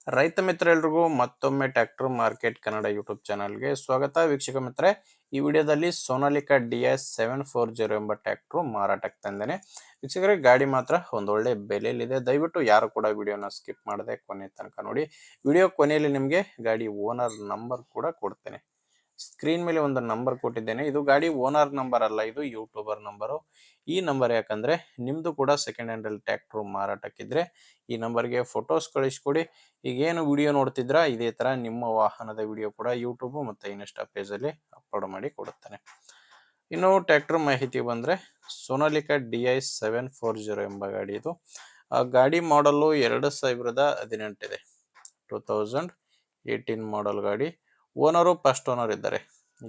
ರೈತ ಮಿತ್ರರೆಲ್ಲರಿಗೂ ಮತ್ತೊಮ್ಮೆ tractor market Kannada YouTube ಚಾನಲ್ಗೆ ಸ್ವಾಗತ. ವೀಕ್ಷಕ ಮಿತ್ರರೆ, ಈ ವಿಡಿಯೋದಲ್ಲಿ ಸೋನಾಲಿಕಾ DS 740 ಎಂಬ ಟ್ರ್ಯಾಕ್ಟರ್ ಮಾರಾಟಕ್ಕೆ ತಂದೇನೆ. ವೀಕ್ಷಕರೇ, ಗಾಡಿ ಮಾತ್ರ ಒಂದೊಳ್ಳೆ ಬೆಲೆಯಲ್ಲಿದೆ. ದಯವಿಟ್ಟು ಯಾರು ಕೂಡ ವಿಡಿಯೋನ ಸ್ಕಿಪ್ ಮಾಡದೆ ಕೊನೆ ತನಕ ನೋಡಿ. ವಿಡಿಯೋ ಕೊನೆಯಲ್ಲಿ ನಿಮಗೆ ಗಾಡಿ ಓನರ್ ನಂಬರ್ ಕೂಡ ಕೊಡ್ತೇನೆ. ಸ್ಕ್ರೀನ್ ಮೇಲೆ ಒಂದು ನಂಬರ್ ಕೊಟ್ಟಿದ್ದೇನೆ. ಇದು ಗಾಡಿ ಓನರ್ ನಂಬರ್ ಅಲ್ಲ, ಇದು ಯೂಟ್ಯೂಬರ್ ನಂಬರು. ಈ ನಂಬರ್ ಯಾಕಂದ್ರೆ ನಿಮ್ದು ಕೂಡ ಸೆಕೆಂಡ್ ಹ್ಯಾಂಡ್ ಅಲ್ಲಿ ಟ್ರ್ಯಾಕ್ಟರ್ ಮಾರಾಟಕ್ಕಿದ್ರೆ ಈ ನಂಬರ್ಗೆ ಫೋಟೋಸ್ ಕಳಿಸ್ಕೊಡಿ. ಈಗೇನು ವಿಡಿಯೋ ನೋಡ್ತಿದ್ರ ಇದೇ ತರ ನಿಮ್ಮ ವಾಹನದ ವಿಡಿಯೋ ಕೂಡ ಯೂಟ್ಯೂಬ್ ಮತ್ತೆ ಇನ್ಸ್ಟಾ ಪೇಜ್ ಅಲ್ಲಿ ಅಪ್ಲೋಡ್ ಮಾಡಿ ಕೊಡುತ್ತೇನೆ. ಇನ್ನು ಟ್ರ್ಯಾಕ್ಟರ್ ಮಾಹಿತಿ ಬಂದ್ರೆ ಸೋನಾಲಿಕಾ DS 740 ಎಂಬ ಗಾಡಿ ಇದು. ಆ ಗಾಡಿ ಮಾಡಲು 2018 ಇದೆ, 2018 ಮಾಡಲ್ ಗಾಡಿ. ಓನರು ಫಸ್ಟ್ ಓನರ್ ಇದ್ದಾರೆ.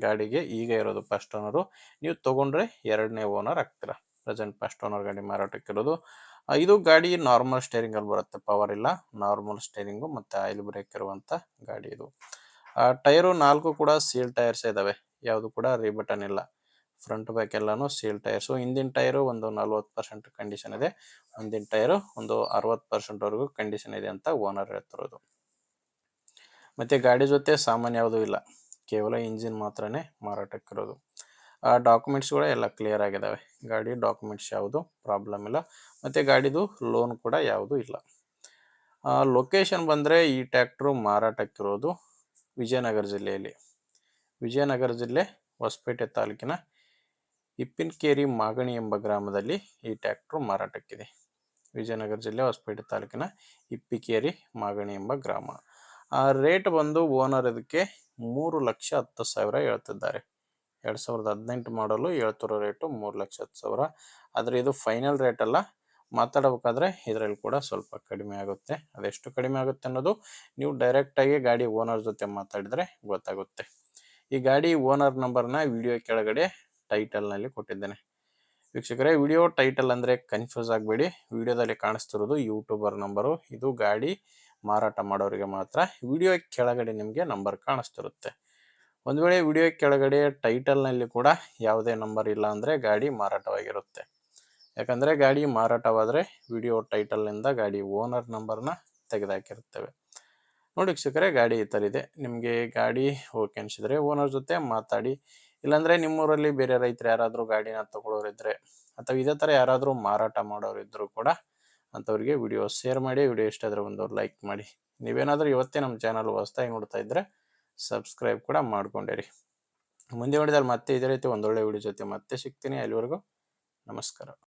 ಗಾಡಿಗೆ ಈಗ ಇರೋದು ಫಸ್ಟ್ ಓನರು. ನೀವು ತಗೊಂಡ್ರೆ ಎರಡನೇ ಓನರ್ ಆಗ್ತೀರಾ. ಪ್ರೆಸೆಂಟ್ ಫಸ್ಟ್ ಓನರ್ ಗಾಡಿ ಮಾರಾಟಕ್ಕಿರೋದು. ಇದು ಗಾಡಿ ನಾರ್ಮಲ್ ಸ್ಟೇರಿಂಗ್ ಅಲ್ಲಿ ಬರುತ್ತೆ, ಪವರ್ ಇಲ್ಲ. ನಾರ್ಮಲ್ ಸ್ಟೇರಿಂಗು ಮತ್ತೆ ಆಯಿಲ್ ಬ್ರೇಕ್ ಇರುವಂತ ಗಾಡಿ ಇದು. ಟೈರು 4 ಕೂಡ ಸೀಲ್ ಟೈರ್ಸ್ ಇದಾವೆ, ಯಾವುದು ಕೂಡ ರೀಬಟನ್ ಇಲ್ಲ. ಫ್ರಂಟ್ ಬ್ಯಾಕ್ ಎಲ್ಲಾನು ಸೀಲ್ ಟೈರ್ಸ್. ಹಿಂದಿನ ಟೈರು ಒಂದು 40% ಕಂಡೀಷನ್ ಇದೆ, ಮುಂದಿನ ಟೈರು ಒಂದು 60% ವರೆಗೂ ಕಂಡೀಷನ್ ಇದೆ ಅಂತ ಓನರ್ ಹೇಳ್ತಿರೋದು. ಮತ್ತೆ ಗಾಡಿ ಜೊತೆ ಸಾಮಾನ್ಯ ಯಾವುದೂ ಇಲ್ಲ, ಕೇವಲ ಇಂಜಿನ್ ಮಾತ್ರನೇ ಮಾರಾಟಕ್ಕಿರೋದು. ಡಾಕ್ಯುಮೆಂಟ್ಸ್ ಕೂಡ ಎಲ್ಲ ಕ್ಲಿಯರ್ ಆಗಿದಾವೆ. ಗಾಡಿ ಡಾಕ್ಯುಮೆಂಟ್ಸ್ ಯಾವುದು ಪ್ರಾಬ್ಲಮ್ ಇಲ್ಲ, ಮತ್ತೆ ಗಾಡಿದು ಲೋನ್ ಕೂಡ ಯಾವುದು ಇಲ್ಲ. ಲೊಕೇಶನ್ ಬಂದ್ರೆ ಈ ಟ್ರ್ಯಾಕ್ಟರ್ ಮಾರಾಟಕ್ಕಿರೋದು ವಿಜಯನಗರ ಜಿಲ್ಲೆಯಲ್ಲಿ. ವಿಜಯನಗರ ಜಿಲ್ಲೆ ಹೊಸಪೇಟೆ ತಾಲೂಕಿನ ಇಪ್ಪಿನಕೇರಿ ಮಾಗಣಿ ಎಂಬ ಗ್ರಾಮದಲ್ಲಿ ಈ ಟ್ರ್ಯಾಕ್ಟರ್ ಮಾರಾಟಕ್ಕಿದೆ. ವಿಜಯನಗರ ಜಿಲ್ಲೆ ಹೊಸಪೇಟೆ ತಾಲೂಕಿನ ಇಪ್ಪಿಕೇರಿ ಮಾಗಣಿ ಎಂಬ ಗ್ರಾಮ. ರೇಟ್ ಬಂದು ಓನರ್ ಇದಕ್ಕೆ 3,10,000 ಹೇಳ್ತಿದ್ದಾರೆ. 2018 ಮಾಡಲು ಹೇಳ್ತಿರೋ ರೇಟು 3,10,000. ಆದರೆ ಇದು ಫೈನಲ್ ರೇಟ್ ಅಲ್ಲ, ಮಾತಾಡಬೇಕಾದ್ರೆ ಇದರಲ್ಲಿ ಕೂಡ ಸ್ವಲ್ಪ ಕಡಿಮೆ ಆಗುತ್ತೆ. ಅದೆಷ್ಟು ಕಡಿಮೆ ಆಗುತ್ತೆ ಅನ್ನೋದು ನೀವು ಡೈರೆಕ್ಟ್ ಆಗಿ ಗಾಡಿ ಓನರ್ ಜೊತೆ ಮಾತಾಡಿದ್ರೆ ಗೊತ್ತಾಗುತ್ತೆ. ಈ ಗಾಡಿ ಓನರ್ ನಂಬರ್ನ ವಿಡಿಯೋ ಕೆಳಗಡೆ ಟೈಟಲ್ ನಲ್ಲಿ ಕೊಟ್ಟಿದ್ದೇನೆ. ವೀಕ್ಷಕರೇ, ವಿಡಿಯೋ ಟೈಟಲ್ ಅಂದ್ರೆ ಕನ್ಫ್ಯೂಸ್ ಆಗಬೇಡಿ. ವಿಡಿಯೋದಲ್ಲಿ ಕಾಣಿಸ್ತಿರೋದು ಯೂಟ್ಯೂಬರ್ ನಂಬರು. ಇದು ಗಾಡಿ ಮಾರಾಟ ಮಾಡೋರಿಗೆ ಮಾತ್ರ. ವಿಡಿಯೋ ಕೆಳಗಡೆ ನಿಮಗೆ ನಂಬರ್ ಕಾಣಿಸ್ತಿರುತ್ತೆ. ಒಂದು ವೇಳೆ ವಿಡಿಯೋ ಕೆಳಗಡೆ ಟೈಟಲ್ ನಲ್ಲಿ ಕೂಡ ಯಾವುದೇ ನಂಬರ್ ಇಲ್ಲ ಅಂದ್ರೆ ಗಾಡಿ ಮಾರಾಟವಾಗಿರುತ್ತೆ. ಯಾಕಂದ್ರೆ ಗಾಡಿ ಮಾರಾಟವಾದ್ರೆ ವಿಡಿಯೋ ಟೈಟಲ್ ನಿಂದ ಗಾಡಿ ಓನರ್ ನಂಬರ್ನ ತೆಗೆದುಹಾಕಿರುತ್ತೇವೆ. ನೋಡಿ ವೀಕ್ಷಕರೇ, ಗಾಡಿ ಈ ತರ ಇದೆ. ನಿಮ್ಗೆ ಗಾಡಿ ಓಕೆ ಅನ್ಸಿದ್ರೆ ಓನರ್ ಜೊತೆ ಮಾತಾಡಿ. ಇಲ್ಲಾಂದ್ರೆ ನಿಮ್ಮೂರಲ್ಲಿ ಬೇರೆ ರೈತರು ಯಾರಾದ್ರೂ ಗಾಡಿನ ತಗೊಳ್ಳೋರಿದ್ರೆ ಅಥವಾ ಇದೇ ತರ ಯಾರಾದ್ರೂ ಮಾರಾಟ ಮಾಡೋರಿದ್ರು ಕೂಡ ಅಂತವ್ರಿಗೆ ವಿಡಿಯೋ ಶೇರ್ ಮಾಡಿ. ವಿಡಿಯೋ ಇಷ್ಟ ಆದ್ರೆ ಒಂದು ಲೈಕ್ ಮಾಡಿ. ನೀವೇನಾದ್ರೂ ಇವತ್ತೇ ನಮ್ಮ ಚಾನಲ್ ಹೊಸದಾಗಿ ನೋಡ್ತಾ ಇದ್ರೆ ಸಬ್ಸ್ಕ್ರೈಬ್ ಕೂಡ ಮಾಡ್ಕೊಂಡಿರಿ. ಮುಂದೆ ನೋಡಿದಲ್ಲಿ ಮತ್ತೆ ಇದೇ ರೀತಿ ಒಂದೊಳ್ಳೆ ವಿಡಿಯೋ ಜೊತೆ ಮತ್ತೆ ಸಿಗ್ತೀನಿ. ಅಲ್ಲಿವರೆಗೂ ನಮಸ್ಕಾರ.